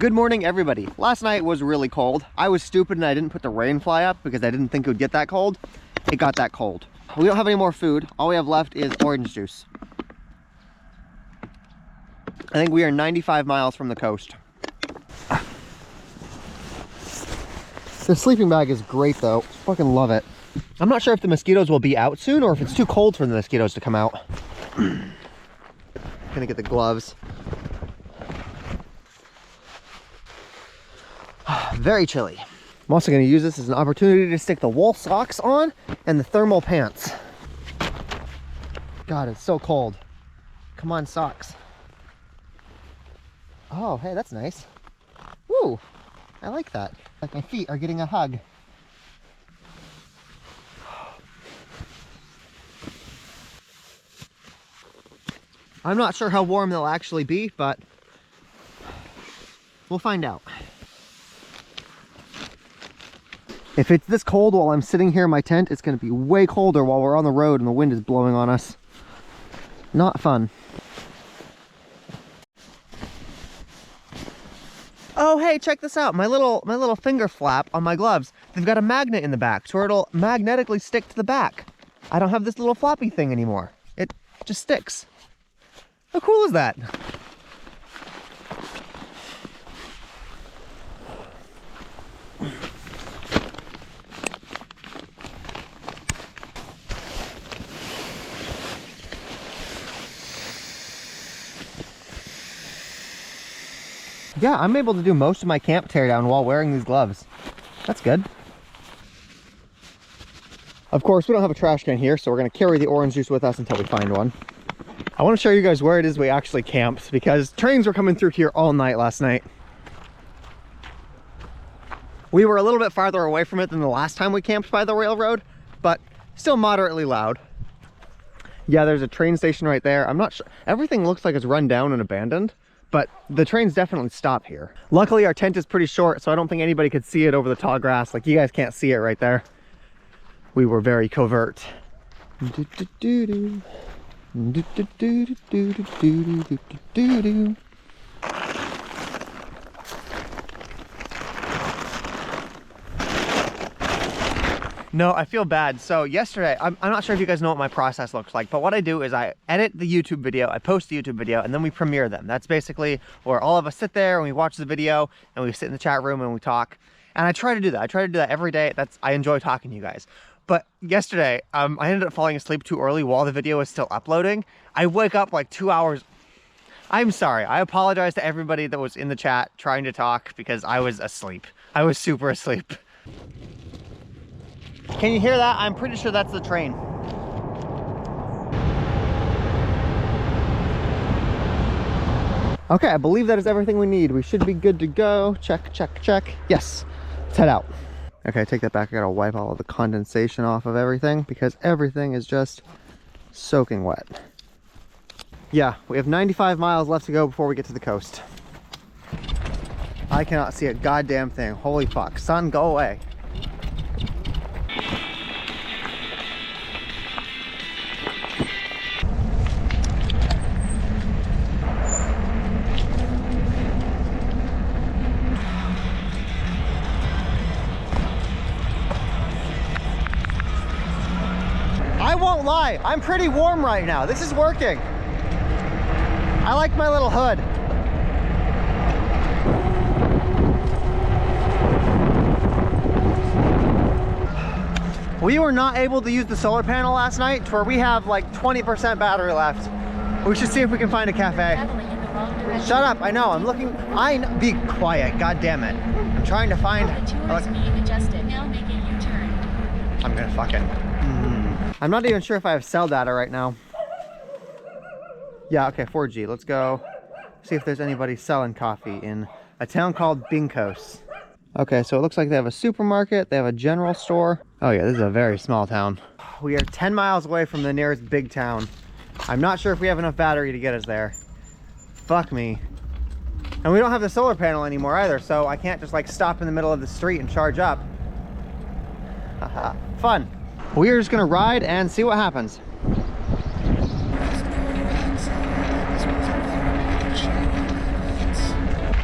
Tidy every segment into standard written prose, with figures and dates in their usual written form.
Good morning, everybody. Last night was really cold. I was stupid and I didn't put the rain fly up because I didn't think it would get that cold. It got that cold. We don't have any more food. All we have left is orange juice. I think we are 95 miles from the coast. The sleeping bag is great though. Fucking love it. I'm not sure if the mosquitoes will be out soon or if it's too cold for the mosquitoes to come out. Gonna get the gloves. Very chilly. I'm also gonna use this as an opportunity to stick the wool socks on and the thermal pants. God, it's so cold. Come on, socks. Oh, hey, that's nice. Woo, I like that. Like my feet are getting a hug. I'm not sure how warm they'll actually be, but we'll find out. If it's this cold while I'm sitting here in my tent, it's going to be way colder while we're on the road and the wind is blowing on us. Not fun. Oh, hey, check this out. My little finger flap on my gloves. They've got a magnet in the back, so it'll magnetically stick to the back. I don't have this little floppy thing anymore. It just sticks. How cool is that? Yeah, I'm able to do most of my camp teardown while wearing these gloves. That's good. Of course, we don't have a trash can here, so we're going to carry the orange juice with us until we find one. I want to show you guys where it is we actually camped, because trains were coming through here all night last night. We were a little bit farther away from it than the last time we camped by the railroad, but still moderately loud. Yeah, there's a train station right there. I'm not sure. Everything looks like it's run down and abandoned, but the trains definitely stop here. Luckily, our tent is pretty short, so I don't think anybody could see it over the tall grass. Like, you guys can't see it right there. We were very covert. No, I feel bad. So yesterday, I'm not sure if you guys know what my process looks like, but what I do is I edit the YouTube video, I post the YouTube video, and then we premiere them. That's basically where all of us sit there and we watch the video and we sit in the chat room and we talk. And I try to do that. I try to do that every day. I enjoy talking to you guys. But yesterday, I ended up falling asleep too early while the video was still uploading. I wake up like 2 hours. I'm sorry. I apologize to everybody that was in the chat trying to talk because I was asleep. I was super asleep. Can you hear that? I'm pretty sure that's the train. Okay, I believe that is everything we need. We should be good to go. Check, check, check. Yes, let's head out. Okay, take that back. I gotta wipe all of the condensation off of everything because everything is just soaking wet. Yeah, we have 95 miles left to go before we get to the coast. I cannot see a goddamn thing. Holy fuck. Sun, go away. I won't lie, I'm pretty warm right now. This is working. I like my little hood. We were not able to use the solar panel last night to where we have like 20% battery left. We should see if we can find a cafe. Shut up, I know, I'm looking. Be quiet, god damn it. I'm trying to find. I'm gonna fucking. I'm not even sure if I have cell data right now. Yeah, okay, 4G. Let's go see if there's anybody selling coffee in a town called Binkos. Okay, so it looks like they have a supermarket, they have a general store. Oh yeah, this is a very small town. We are 10 miles away from the nearest big town. I'm not sure if we have enough battery to get us there. Fuck me. And we don't have the solar panel anymore either, so I can't just like stop in the middle of the street and charge up. Haha, fun. We're just gonna ride and see what happens.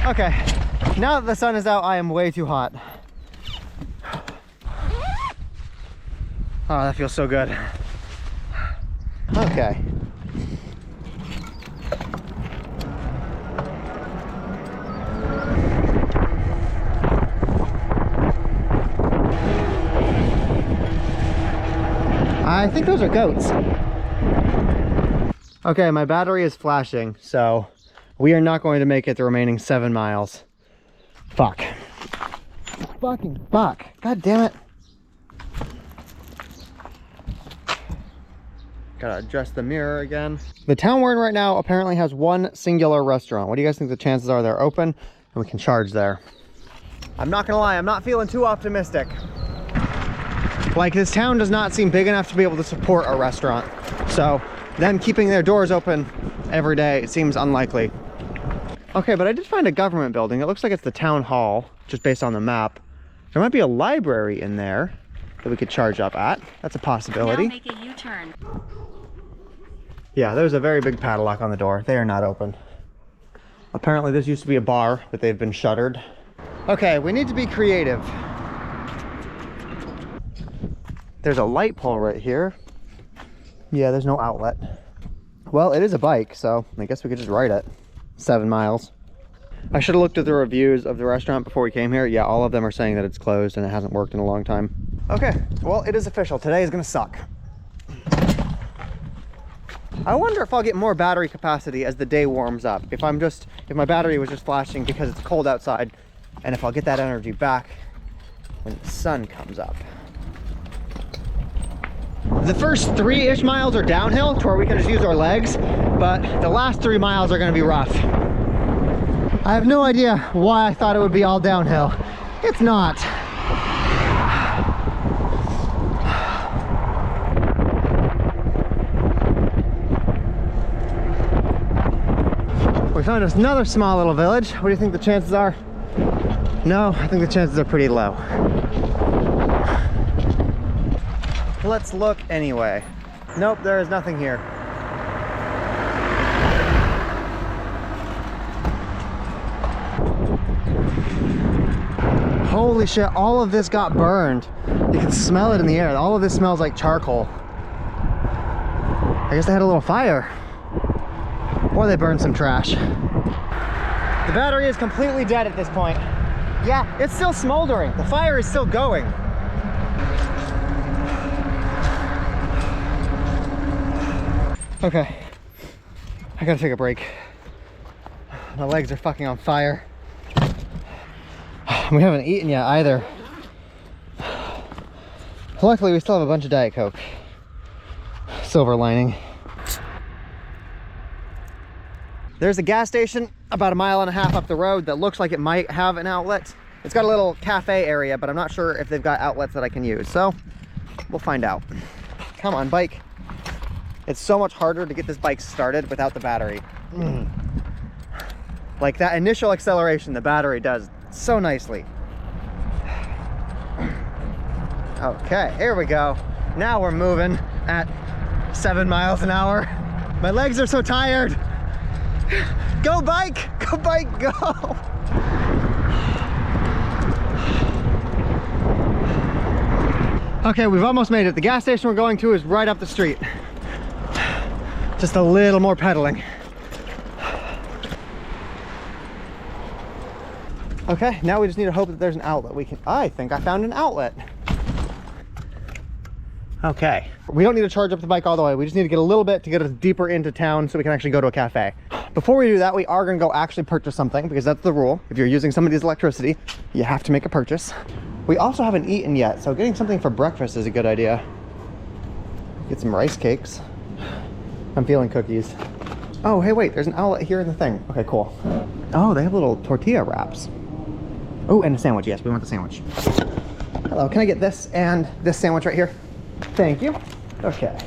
Okay, Now that the sun is out, I am way too hot. Oh, that feels so good. Okay. I think those are goats. Okay, my battery is flashing, so we are not going to make it the remaining 7 miles. Fuck. Fucking fuck. God damn it. Gotta adjust the mirror again. The town we're in right now apparently has one singular restaurant. What do you guys think the chances are they're open and we can charge there? I'm not gonna lie, I'm not feeling too optimistic. Like, this town does not seem big enough to be able to support a restaurant. So them keeping their doors open every day, it seems unlikely. Okay, but I did find a government building. It looks like it's the town hall, just based on the map. There might be a library in there that we could charge up at. That's a possibility. Now make a U-turn. Yeah, there's a very big padlock on the door. They are not open. Apparently this used to be a bar, but they've been shuttered. Okay, we need to be creative. There's a light pole right here. Yeah, there's no outlet. Well, it is a bike, so I guess we could just ride it. 7 miles. I should have looked at the reviews of the restaurant before we came here. Yeah, all of them are saying that it's closed and it hasn't worked in a long time. Okay, well, it is official. Today is gonna suck. I wonder if I'll get more battery capacity as the day warms up. If my battery was just flashing because it's cold outside, and if I'll get that energy back when the sun comes up. The first 3-ish miles are downhill to where we can just use our legs, but the last 3 miles are gonna be rough. I have no idea why I thought it would be all downhill. It's not. We found us another small little village. What do you think the chances are? No, I think the chances are pretty low. Let's look anyway. Nope, there is nothing here. Holy shit, all of this got burned. You can smell it in the air. All of this smells like charcoal. I guess they had a little fire. Or they burned some trash. The battery is completely dead at this point. Yeah, it's still smoldering. The fire is still going. Okay, I gotta take a break. My legs are fucking on fire. We haven't eaten yet either. Luckily, we still have a bunch of Diet Coke. Silver lining. There's a gas station about 1.5 miles up the road that looks like it might have an outlet. It's got a little cafe area, but I'm not sure if they've got outlets that I can use. So we'll find out. Come on, bike. It's so much harder to get this bike started without the battery. Like that initial acceleration, the battery does so nicely. Okay, here we go. Now we're moving at 7 miles an hour. My legs are so tired. Go bike, go bike, go. Okay, we've almost made it. The gas station we're going to is right up the street. Just a little more pedaling. Okay, now we just need to hope that there's an outlet. I think I found an outlet. Okay, we don't need to charge up the bike all the way. We just need to get a little bit to get us deeper into town so we can actually go to a cafe. Before we do that, we are gonna go actually purchase something because that's the rule. If you're using somebody's electricity, you have to make a purchase. We also haven't eaten yet, so getting something for breakfast is a good idea. Get some rice cakes. I'm feeling cookies. Oh, hey, wait, there's an outlet here in the thing. Okay, cool. Oh, they have little tortilla wraps. Oh, and a sandwich. Yes, we want the sandwich. Hello, can I get this and this sandwich right here? Thank you. Okay.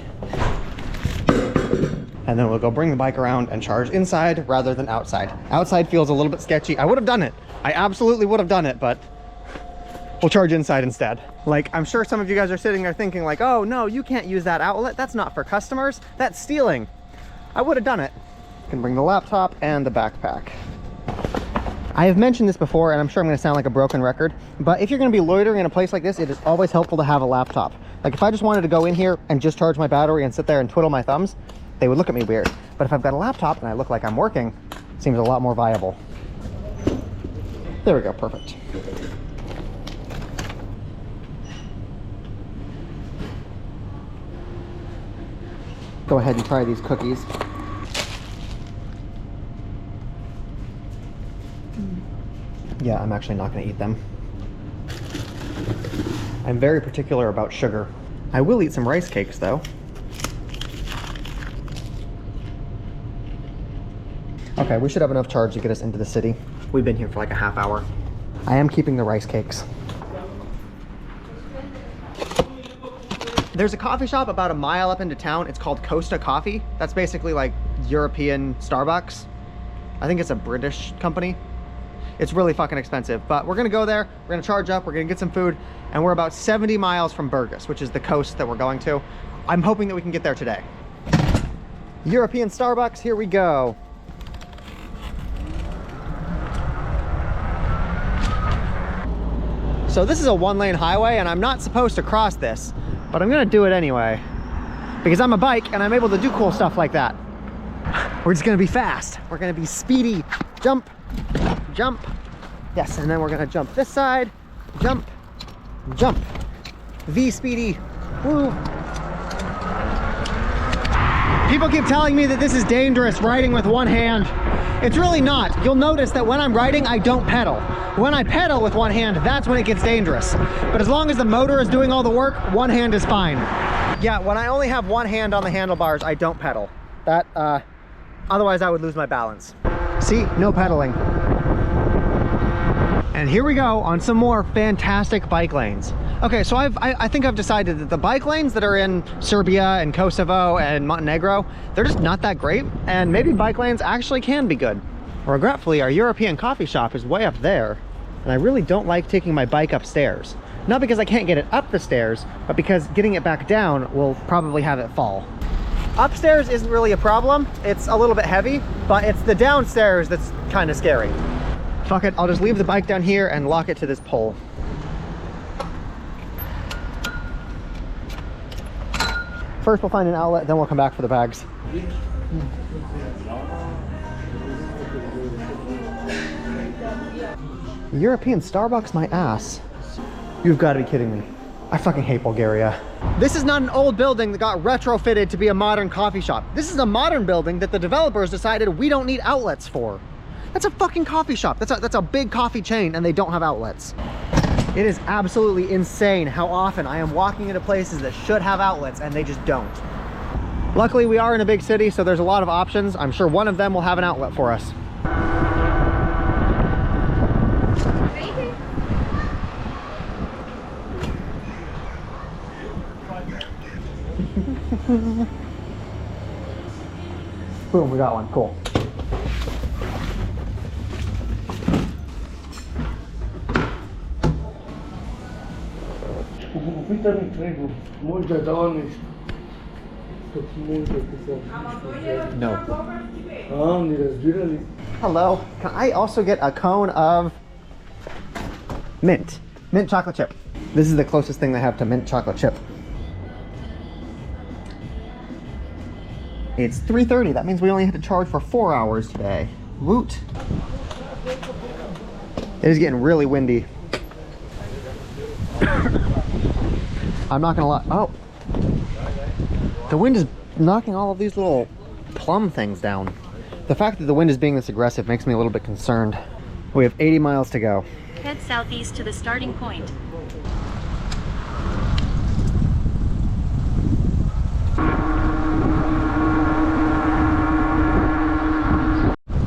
And then we'll go bring the bike around and charge inside rather than outside. Outside feels a little bit sketchy. I would have done it. I absolutely would have done it, but we'll charge inside instead. Like, I'm sure some of you guys are sitting there thinking like, oh no, you can't use that outlet. That's not for customers. That's stealing. I would have done it. Can bring the laptop and the backpack. I have mentioned this before, and I'm sure I'm going to sound like a broken record, but if you're going to be loitering in a place like this, it is always helpful to have a laptop. Like if I just wanted to go in here and just charge my battery and sit there and twiddle my thumbs, they would look at me weird. But if I've got a laptop and I look like I'm working, it seems a lot more viable. There we go, perfect. Go ahead and try these cookies. Yeah, I'm actually not going to eat them. I'm very particular about sugar. I will eat some rice cakes though. Okay, we should have enough charge to get us into the city. We've been here for like a half hour. I am keeping the rice cakes. There's a coffee shop about a mile up into town. It's called Costa Coffee. That's basically like European Starbucks. I think it's a British company. It's really fucking expensive, but we're gonna go there, we're gonna charge up, we're gonna get some food, and we're about 70 miles from Burgas, which is the coast that we're going to. I'm hoping that we can get there today. European Starbucks, here we go. So this is a one-lane highway, and I'm not supposed to cross this, but I'm gonna do it anyway, because I'm a bike and I'm able to do cool stuff like that. We're just gonna be fast. We're gonna be speedy. Jump. Jump. Yes, and then we're gonna jump this side. Jump. Jump. V speedy. Woo. People keep telling me that this is dangerous, riding with one hand. It's really not. You'll notice that when I'm riding, I don't pedal. When I pedal with one hand, that's when it gets dangerous. But as long as the motor is doing all the work, one hand is fine. Yeah, when I only have one hand on the handlebars, I don't pedal. That, otherwise I would lose my balance. See, no pedaling. And here we go on some more fantastic bike lanes. Okay, so I think I've decided that the bike lanes that are in Serbia and Kosovo and Montenegro, they're just not that great, and maybe bike lanes actually can be good. Regretfully, our European coffee shop is way up there, and I really don't like taking my bike upstairs. Not because I can't get it up the stairs, but because getting it back down will probably have it fall. Upstairs isn't really a problem. It's a little bit heavy, but it's the downstairs that's kind of scary. Fuck it, I'll just leave the bike down here and lock it to this pole. First we'll find an outlet, then we'll come back for the bags. European Starbucks, my ass. You've got to be kidding me. I fucking hate Bulgaria. This is not an old building that got retrofitted to be a modern coffee shop. This is a modern building that the developers decided we don't need outlets for. That's a fucking coffee shop. That's a big coffee chain, and they don't have outlets. It is absolutely insane how often I am walking into places that should have outlets and they just don't. Luckily, we are in a big city, so there's a lot of options. I'm sure one of them will have an outlet for us. Boom, we got one. Cool. No. Hello. Can I also get a cone of mint? Mint chocolate chip. This is the closest thing they have to mint chocolate chip. It's 3:30. That means we only had to charge for 4 hours today. Woot. It is getting really windy. I'm not gonna lie. Oh, the wind is knocking all of these little plum things down. The fact that the wind is being this aggressive makes me a little bit concerned. We have 80 miles to go. Head southeast to the starting point.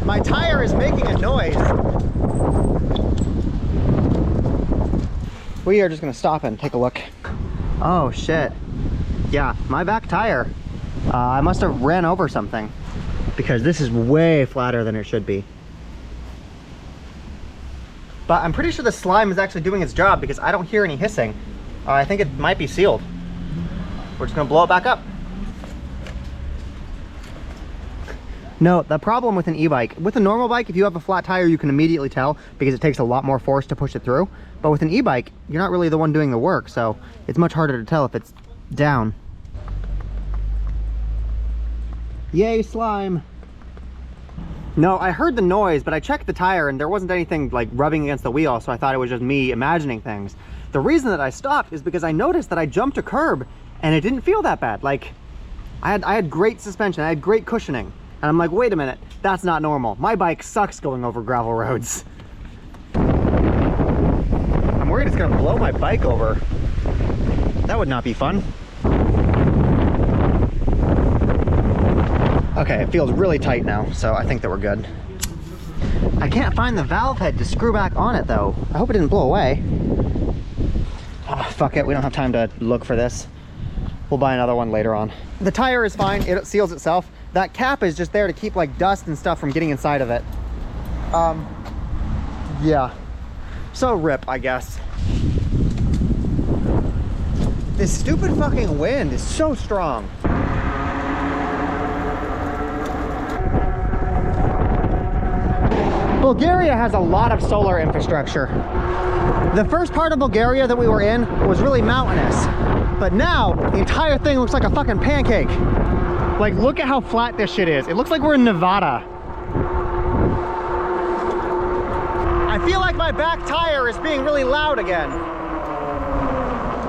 My tire is making a noise. We are just gonna stop and take a look. Oh shit. Yeah, my back tire. I must have ran over something because this is way flatter than it should be. But I'm pretty sure the slime is actually doing its job because I don't hear any hissing. I think it might be sealed. We're just gonna blow it back up. No, the problem with an e-bike, with a normal bike, if you have a flat tire, you can immediately tell because it takes a lot more force to push it through. But with an e-bike, you're not really the one doing the work, so it's much harder to tell if it's down. Yay, slime. No, I heard the noise, but I checked the tire and there wasn't anything like rubbing against the wheel, so I thought it was just me imagining things. The reason that I stopped is because I noticed that I jumped a curb and it didn't feel that bad. Like, I had great suspension, I had great cushioning. And I'm like, wait a minute, that's not normal. My bike sucks going over gravel roads. I'm worried it's gonna blow my bike over. That would not be fun. Okay, it feels really tight now, so I think that we're good. I can't find the valve head to screw back on it though. I hope it didn't blow away. Oh, fuck it, we don't have time to look for this. We'll buy another one later on. The tire is fine, it seals itself. That cap is just there to keep like dust and stuff from getting inside of it. Yeah. So rip, I guess. This stupid fucking wind is so strong. Bulgaria has a lot of solar infrastructure. The first part of Bulgaria that we were in was really mountainous, but now the entire thing looks like a fucking pancake. Like, look at how flat this shit is. It looks like we're in Nevada. I feel like my back tire is being really loud again.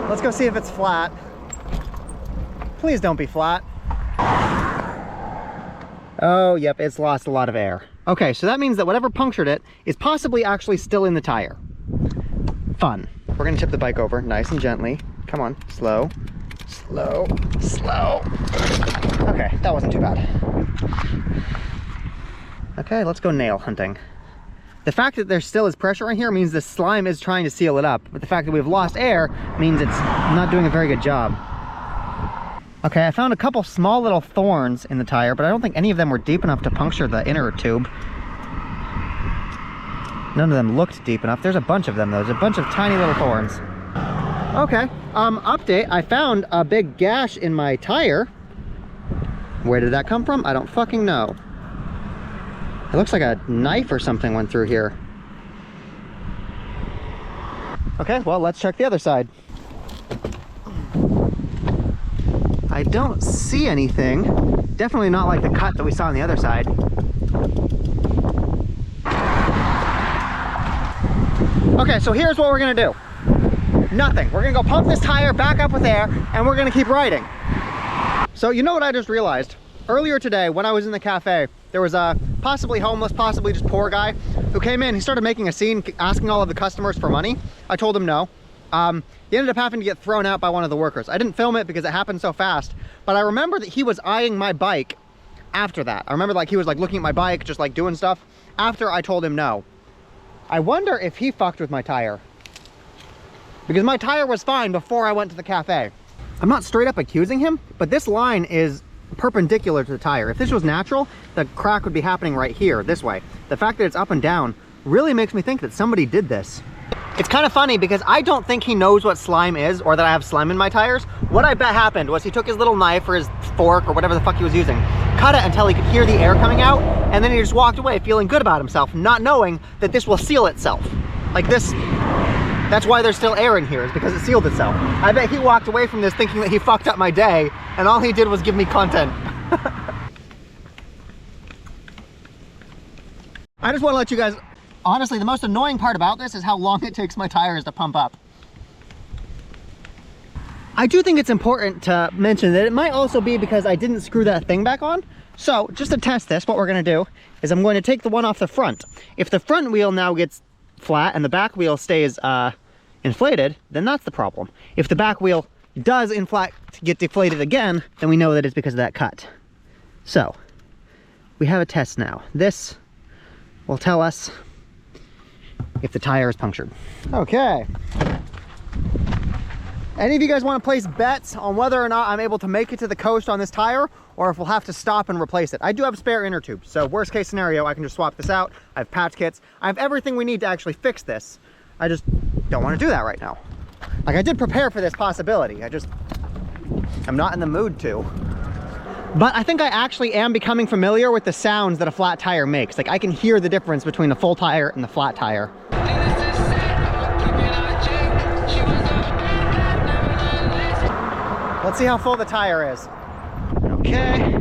Let's go see if it's flat. Please don't be flat. Oh, yep, it's lost a lot of air. Okay, so that means that whatever punctured it is possibly actually still in the tire. Fun. We're gonna tip the bike over nice and gently. Come on, slow, slow, slow. Okay, that wasn't too bad. Okay, let's go nail hunting. The fact that there still is pressure in here means the slime is trying to seal it up, but the fact that we've lost air means it's not doing a very good job. Okay, I found a couple small little thorns in the tire, but I don't think any of them were deep enough to puncture the inner tube. None of them looked deep enough. There's a bunch of them though. There's a bunch of tiny little thorns. Okay, update. I found a big gash in my tire. Where did that come from? I don't fucking know. It looks like a knife or something went through here. Okay, well, let's check the other side. I don't see anything. Definitely not like the cut that we saw on the other side. Okay, so here's what we're gonna do. Nothing. We're gonna go pump this tire back up with air and we're gonna keep riding. So you know what I just realized? Earlier today when I was in the cafe, there was a possibly homeless, possibly just poor guy who came in. He started making a scene asking all of the customers for money. I told him no. He ended up having to get thrown out by one of the workers. I didn't film it because it happened so fast, but I remember that he was eyeing my bike after that. I remember like he was like looking at my bike, just like doing stuff after I told him no. I wonder if he fucked with my tire, because my tire was fine before I went to the cafe. I'm not straight up accusing him, but this line is perpendicular to the tire. If this was natural, the crack would be happening right here, this way. The fact that it's up and down really makes me think that somebody did this. It's kind of funny because I don't think he knows what slime is or that I have slime in my tires. What I bet happened was he took his little knife or his fork or whatever the fuck he was using, cut it until he could hear the air coming out, and then he just walked away feeling good about himself, not knowing that this will seal itself. Like this, that's why there's still air in here, is because it sealed itself. I bet he walked away from this thinking that he fucked up my day, and all he did was give me content. I just want to let you guys, honestly, the most annoying part about this is how long it takes my tires to pump up. I do think it's important to mention that it might also be because I didn't screw that thing back on. So just to test this, what we're going to do is I'm going to take the one off the front. If the front wheel now gets flat and the back wheel stays inflated, then that's the problem. If the back wheel does in fact get deflated again, then we know that it's because of that cut. So we have a test now. This will tell us if the tire is punctured. Okay. Any of you guys want to place bets on whether or not I'm able to make it to the coast on this tire, or if we'll have to stop and replace it? I do have spare inner tubes, so worst case scenario, I can just swap this out. I have patch kits. I have everything we need to actually fix this. I just don't want to do that right now. Like, I did prepare for this possibility. I'm not in the mood to. But I think I actually am becoming familiar with the sounds that a flat tire makes. Like I can hear the difference between a full tire and the flat tire. Let's see how full the tire is. Okay.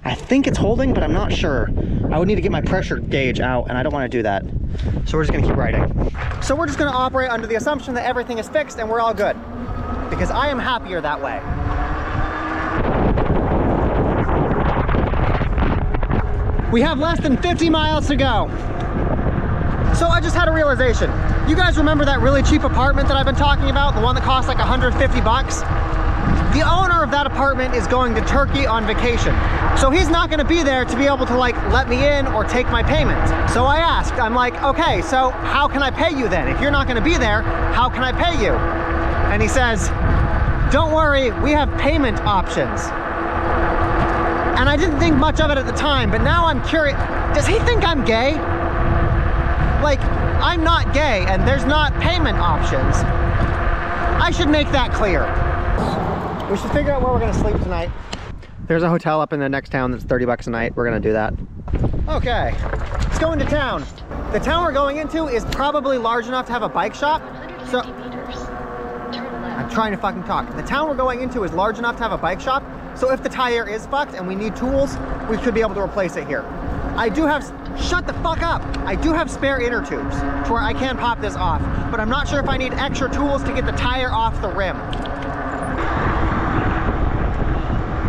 I think it's holding, but I'm not sure. I would need to get my pressure gauge out, and I don't want to do that. So we're just gonna keep riding. So we're just gonna operate under the assumption that everything is fixed and we're all good. Because I am happier that way. We have less than 50 miles to go. So I just had a realization. You guys remember that really cheap apartment that I've been talking about? The one that cost like 150 bucks? The owner of that apartment is going to Turkey on vacation. So he's not gonna be there to be able to like let me in or take my payment. So I asked, I'm like, okay, so how can I pay you then? If you're not gonna be there, how can I pay you? And he says, don't worry, we have payment options. And I didn't think much of it at the time, but now I'm curious, does he think I'm gay? Like, I'm not gay and there's not payment options. I should make that clear. We should figure out where we're gonna sleep tonight. There's a hotel up in the next town that's 30 bucks a night. We're gonna do that. Okay, let's go into town. The town we're going into is probably large enough to have a bike shop. So, I'm trying to fucking talk. The town we're going into is large enough to have a bike shop. So if the tire is fucked and we need tools, we should be able to replace it here. I do have, shut the fuck up. I do have spare inner tubes to where I can pop this off, but I'm not sure if I need extra tools to get the tire off the rim.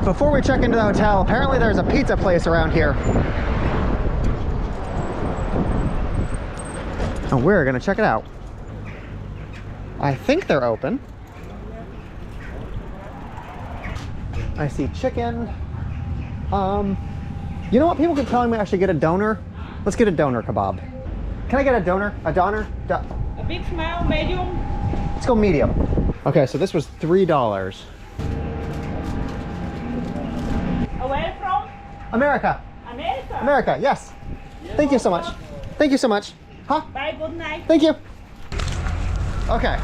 Before we check into the hotel, apparently there's a pizza place around here. And we're gonna check it out. I think they're open. I see chicken. You know what? People keep telling me I should get a doner. Let's get a doner kebab. Can I get a doner? A doner? A big small, medium. Let's go medium. Okay, so this was $3. Where from? America. America. America, yes. Thank you so much. Thank you so much. Huh? Bye, good night. Thank you. Okay.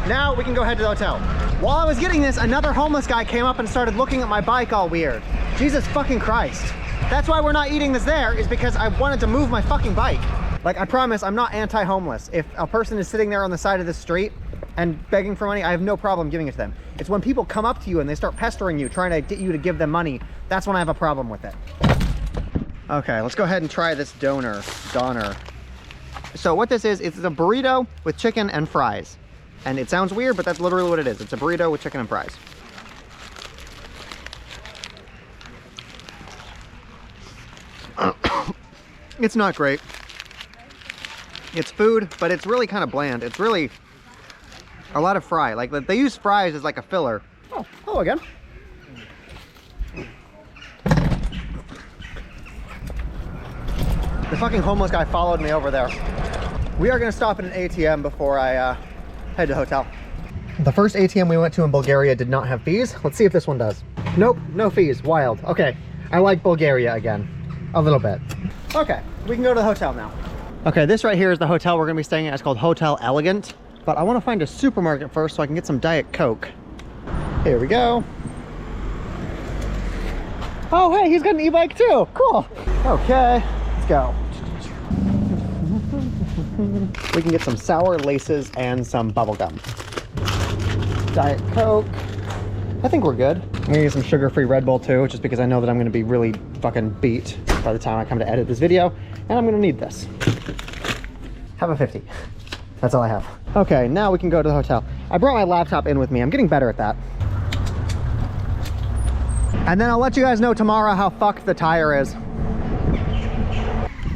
Now we can go head to the hotel. While I was getting this, another homeless guy came up and started looking at my bike all weird. Jesus fucking Christ. That's why we're not eating this there, is because I wanted to move my fucking bike. Like, I promise I'm not anti-homeless. If a person is sitting there on the side of the street and begging for money, I have no problem giving it to them. It's when people come up to you and they start pestering you, trying to get you to give them money, that's when I have a problem with it. Okay, let's go ahead and try this doner. So what this is, it's a burrito with chicken and fries. And it sounds weird, but that's literally what it is. It's a burrito with chicken and fries. It's not great. It's food, but it's really kind of bland. It's really a lot of fry. Like, they use fries as like a filler. Oh, hello again. The fucking homeless guy followed me over there. We are gonna stop at an ATM before I head to the hotel. The first ATM we went to in Bulgaria did not have fees. Let's see if this one does. Nope, no fees, wild. Okay, I like Bulgaria again, a little bit. Okay, we can go to the hotel now. Okay, this right here is the hotel we're gonna be staying at. It's called Hotel Elegant, but I wanna find a supermarket first so I can get some Diet Coke. Here we go. Oh, hey, he's got an e-bike too, cool. Okay, let's go. We can get some sour laces and some bubble gum. Diet Coke. I think we're good. I'm gonna get some sugar-free Red Bull too, just because I know that I'm gonna be really fucking beat by the time I come to edit this video, and I'm gonna need this. Have a 50. That's all I have. Okay, now we can go to the hotel. I brought my laptop in with me. I'm getting better at that. And then I'll let you guys know tomorrow how fucked the tire is.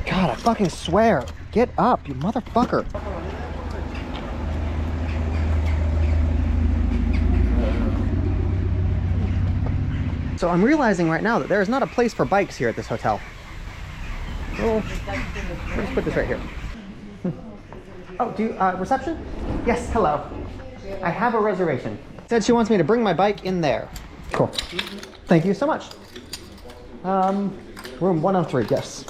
God, I fucking swear. Get up, you motherfucker. So I'm realizing right now that there is not a place for bikes here at this hotel. Oh, let's put this right here. Oh, do you, reception? Yes, hello. I have a reservation. Said she wants me to bring my bike in there. Cool. Thank you so much. Room 103, yes.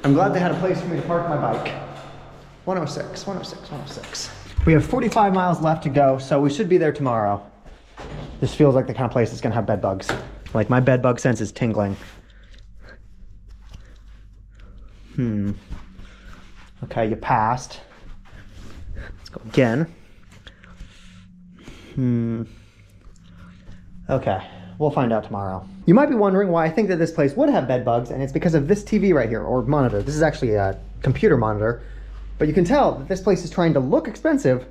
I'm glad they had a place for me to park my bike. 106, 106, 106. We have 45 miles left to go, so we should be there tomorrow. This feels like the kind of place that's gonna have bed bugs. Like my bed bug sense is tingling. Okay, you passed. Let's go again. Okay, we'll find out tomorrow. You might be wondering why I think that this place would have bed bugs, and it's because of this TV right here, or monitor. This is actually a computer monitor, but you can tell that this place is trying to look expensive,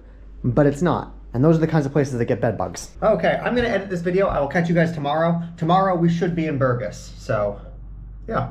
but it's not. And those are the kinds of places that get bed bugs. Okay, I'm gonna edit this video. I will catch you guys tomorrow. Tomorrow we should be in Burgos, so yeah.